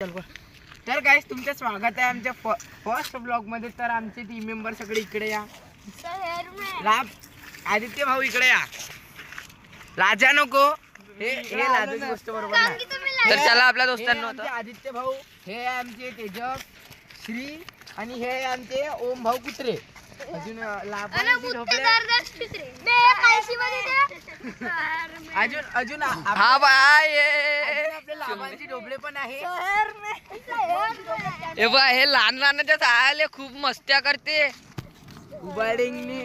तर गाइस तुमचं स्वागत आहे आमच्या फर्स्ट ब्लॉग मध्ये। तर आमचे टीम मेंबर सगळे इकडे या। आदित्य भाऊ इकडे या। लाजा नको, हे लाजाची गोष्ट बरोबर नाही। तर चला आपल्या दोस्तांना आदित्य भाऊ, हे आमचे तेजक श्री आणि हे आमचे ओम भाऊ कुत्रे। अजून अजून हा बाय आपले लाभांची ढोबळे पण आहे। हे बघ, हे लहान लहानाच्या आले खूप मस्त्या करते। उबाडिंगने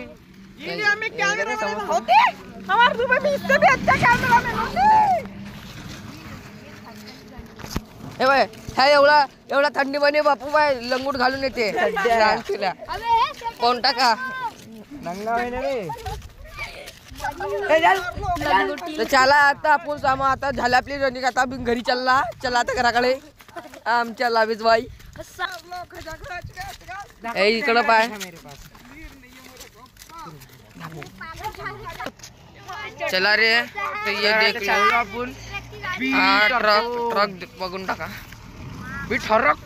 हे बाय, ह्या एवढा थंडीमध्ये बापू बाय लंगूट घालून येते डान्सला। कोण टाका तर चला आता आपण सामा आता झाला आपली रनिंग। आता आपण घरी चला आता घराकडे। आमच्या लावेज बाई इकडं पाय चला रे। तो ये देख लो आपण ट्रक बघून टाका। भी ठरक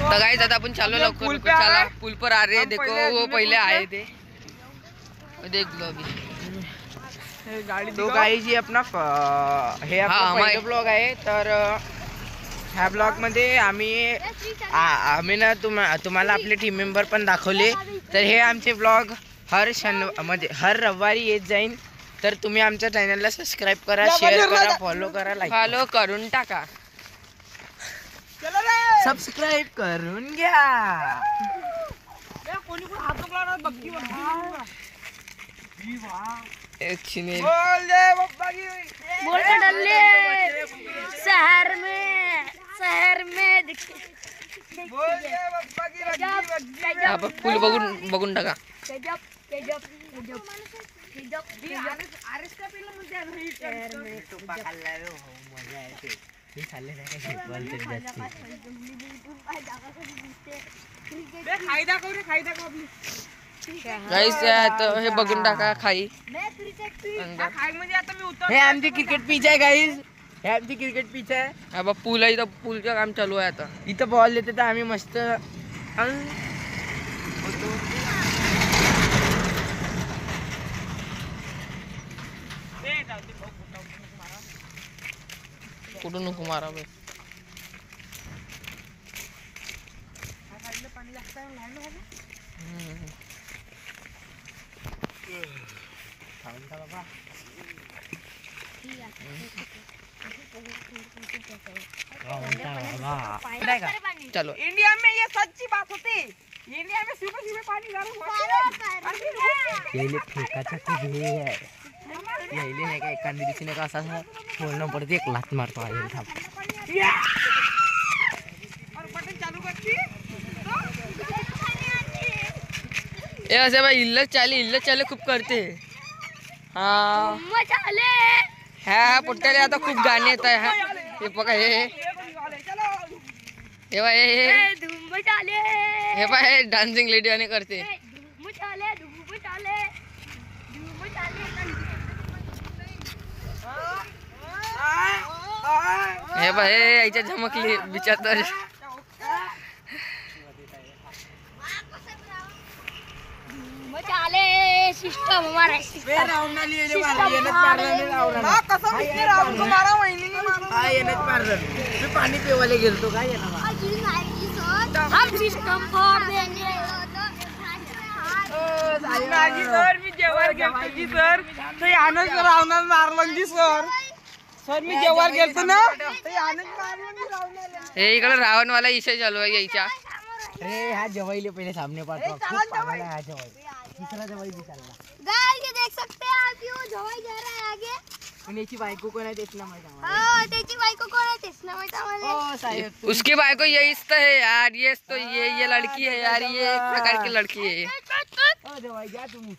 तो गाइस आता अपन चालो लवकर चला। पुल पर आ रहे, देखो वो पहले आए थे, देख लो अभी। तो गाइस ये अपना हे आपला पहिला ब्लॉग आहे। तर ह्या ब्लॉग मध्ये आम्ही ना तुम्हाला आपले टीम मेंबर पण दाखवले। तर हे आमचे ब्लॉग म्हणजे हर रविवारी येत जाईल। तर तुम्ही आमच्या चॅनलला सबस्क्राइब करा, शेअर करा, फॉलो करा, फॉलो करून टाका, सबस्क्राइब करून घ्या। फुल बघून टाका। गाइस हे बघून टाका खाई। हे आमची क्रिकेट पिच आहे गाइस, हे आमची क्रिकेट पिच आहे। हा पूल आहे, इथं पूलचं काम चालू आहे आता। इथं बॉल येते तर आम्ही मस्त कुठून नको मारा बे। चलो, इंडिया में ये सच्ची बात होती। इंडिया में सुबह पानी है का एखादी दिवशी का असा बोलणं पडते, एक लात मारतो आहे ऐसे भाई इल्लत चाले खूप करते। ह्या पोट्याला आता खूप गाणे येत आहे। हे बघा हे बाय डान्सिंग लेडी आणि करते। हे बाय याच्या झमकली बिचार। सिस्टम हमारा पाणी पिवायला गेलतो काय हम सिस्टम फोड़ देंगे। सर मी जेवायला गेलतो की सर, ते आनंद रावणार मारलं की सर मी जेवायला गेलतो ना, ते आनंद मारलं। हे इकडे रावण वाला इशे चालू आहे यायच्या। अरे हा जवाईले पहिले सामने पाठवा, खूप पागल है हा जवाई। दूसरा जवाई भी चल रहा। गाइस ये देख सकते हैं आप, क्यों जवाई जा रहा है आगे। पण याची बायको कोण आहे तेच ना माहित आम्हाला। हां त्याची बायको कोण आहे तेच ना माहित आम्हाला। ओ साहेब, उसकी बायको यहीच तो है यार, ये तो ये लड़की है यार, ये एक प्रकार की लड़की है। ओ जवाई जा तुम्ही।